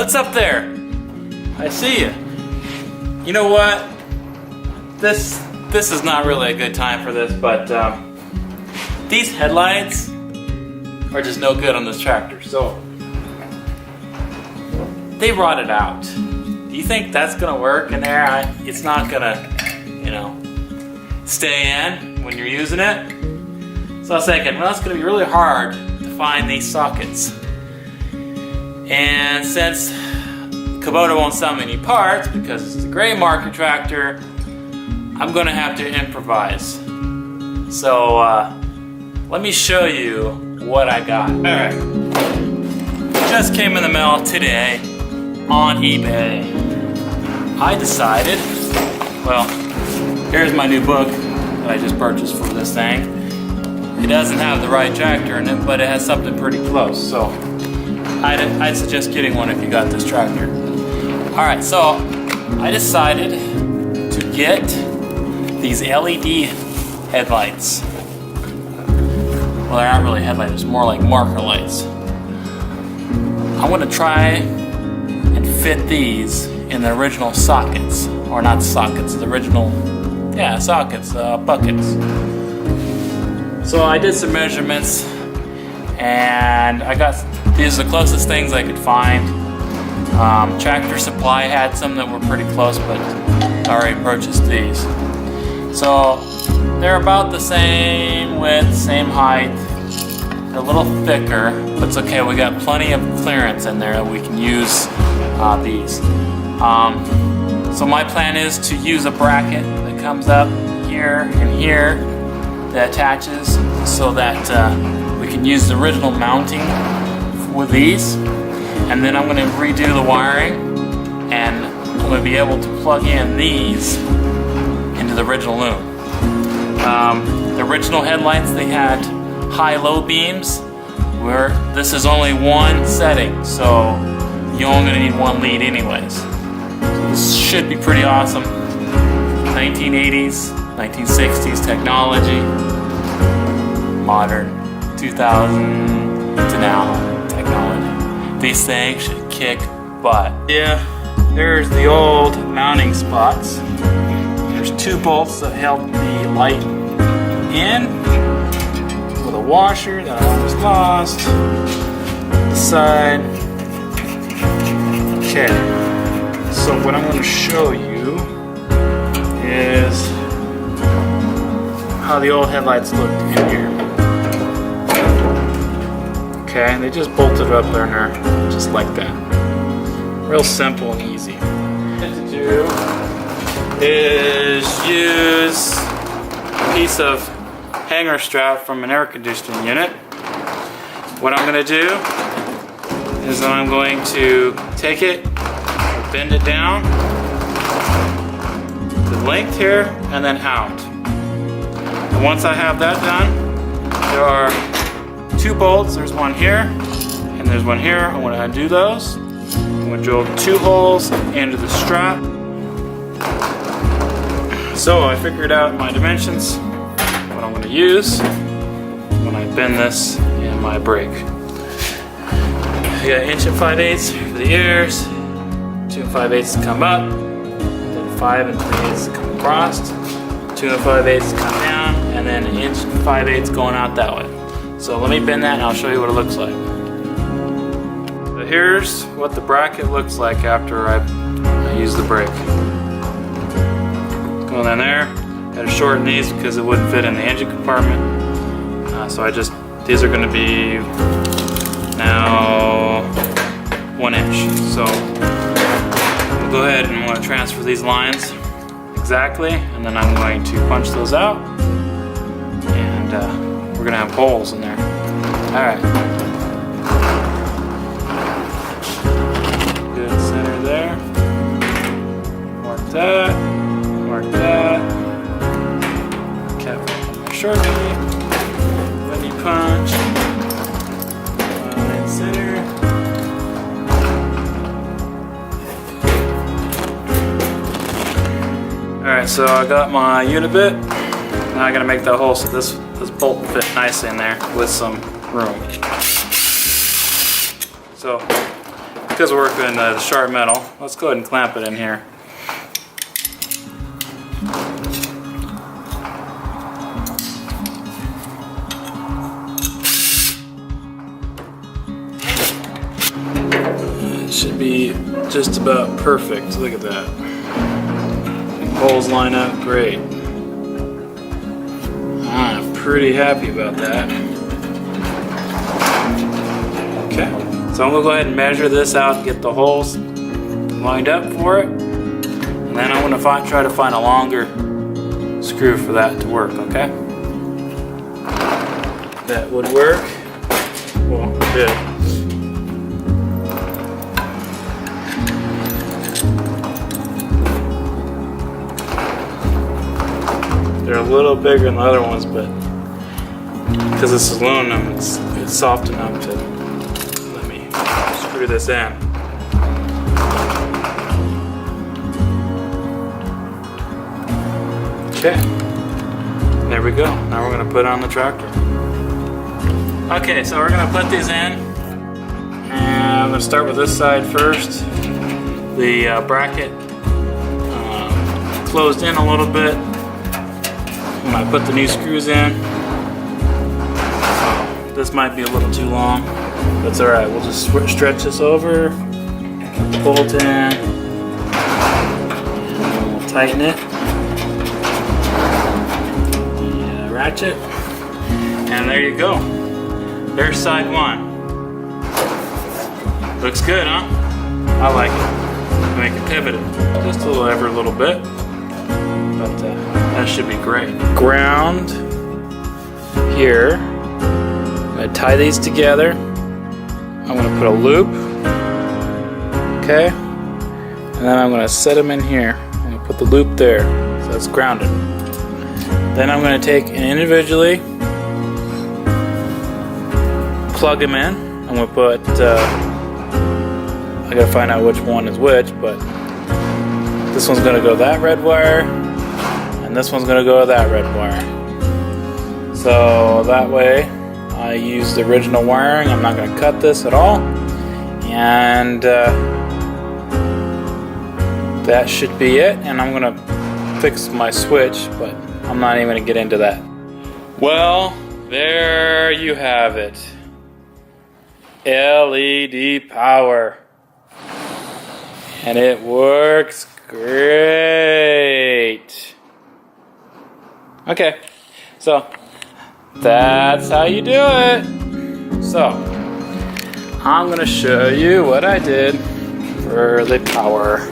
What's up there? I see you. You know what? This is not really a good time for this, but these headlights are just no good on this tractor. So they rotted out. Do you think that's gonna work in there? It's not gonna, you know, stay in when you're using it. So I was thinking, well, it's gonna be really hard to find these sockets. And since Kubota won't sell me any parts because it's a gray market tractor, I'm gonna have to improvise. So let me show you what I got. All right, just came in the mail today on eBay. I decided, well, here's my new book that I just purchased for this thing. It doesn't have the right tractor in it, but it has something pretty close. So I'd suggest getting one if you got this tractor. All right, so I decided to get these LED headlights. Well, they're not really headlights, it's more like marker lights. I'm gonna try and fit these in the original sockets, or not sockets, the original, yeah, sockets, buckets. So I did some measurements, and I got, these are the closest things I could find. Tractor Supply had some that were pretty close, but I already purchased these. So they're about the same width, same height. They're a little thicker, but it's okay. We got plenty of clearance in there that we can use these. So my plan is to use a bracket that comes up here and here that attaches so that we can use the original mounting with these. And then I'm going to redo the wiring, and I'm going to be able to plug in these into the original loom. The original headlights, they had high-low beams, where this is only one setting, so you're only going to need one lead anyways. So this should be pretty awesome. 1980s, 1960s technology, modern 2000 to now technology. These things should kick butt. Yeah, there's the old mounting spots. There's two bolts that held the light in with a washer that I almost lost. The side. Okay, so what I'm going to show you is how the old headlights looked in here. Okay, they just bolted it up there and there, just like that. Real simple and easy. What to do is use a piece of hanger strap from an air conditioning unit. What I'm going to do is that I'm going to take it, bend it down, the length here, and then out. And once I have that done, there are two bolts. There's one here, and there's one here. I want to undo those. I'm going to drill two holes into the strap. So I figured out my dimensions, what I'm going to use when I bend this in my brake. I got 1 5/8 for the ears, 2 5/8 to come up, then 5 3/8 to come across, 2 5/8 to come down, and then 1 5/8 going out that way. So let me bend that and I'll show you what it looks like. So here's what the bracket looks like after I use the brake. Going in there, got to shorten these because it wouldn't fit in the engine compartment. So these are going to be now 1 inch. So we'll go ahead and I'm going to transfer these lines exactly, and then I'm going to punch those out, and we're going to have holes in there. Alright. Good center there. Mark that. Mark that. Cap on my Sharpie. Let me punch. Line center. Alright, so I got my unit bit. Now I gotta make that hole so this bolt will fit nicely in there with some room. So because we're working the sharp metal, let's go ahead and clamp it in here. It should be just about perfect. Look at that. Holes line up great. I'm pretty happy about that. Okay, so I'm gonna go ahead and measure this out, get the holes lined up for it, and then I'm gonna try to find a longer screw for that to work, okay? That would work. Well, good. They're a little bigger than the other ones, but because it's aluminum, it's soft enough to let me screw this in. Okay, there we go. Now we're going to put on the tractor. Okay, so we're going to put these in, and I'm going to start with this side first. The bracket closed in a little bit when I put the new screws in. This might be a little too long. That's alright, we'll just stretch this over, put the bolt in, and we'll tighten it. Ratchet, and there you go. There's side one. Looks good, huh? I like it. Make it pivoted just a little bit, but that should be great. Ground here. I'm gonna tie these together. I'm gonna put a loop, okay, and then I'm gonna set them in here. I'm gonna put the loop there, so it's grounded. Then I'm going to take and individually plug them in. I'm going to put, I got to find out which one is which, but this one's going to go that red wire, and this one's going to go that red wire. So that way I use the original wiring. I'm not going to cut this at all, and that should be it. And I'm going to fix my switch, but I'm not even going to get into that. Well, there you have it. LED power. And it works great. Okay, so that's how you do it. So, I'm going to show you what I did for the power.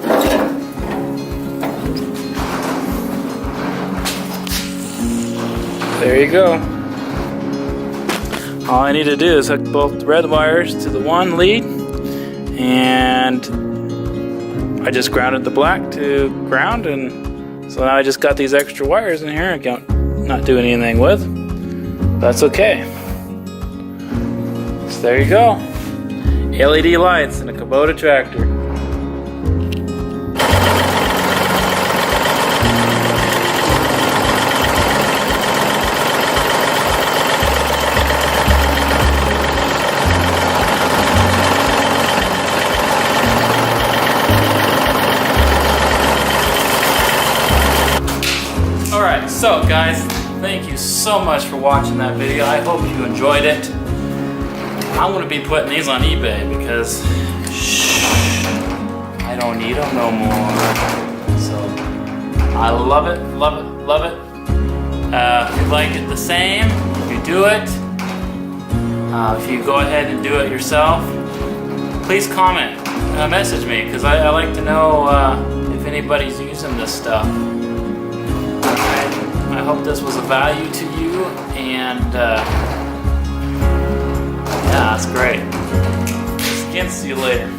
There you go. All I need to do is hook both red wires to the one lead, and I just grounded the black to ground, and so now I just got these extra wires in here I can't not do anything with. That's okay. So there you go. LED lights in a Kubota tractor. Alright, so guys, thank you so much for watching that video. I hope you enjoyed it. I'm going to be putting these on eBay because I don't need them no more. So, I love it, love it, love it. If you like it the same, if you do it, if you go ahead and do it yourself, please comment, message me, because I like to know if anybody's using this stuff. I hope this was of value to you, and yeah, that's great. Again, see you later.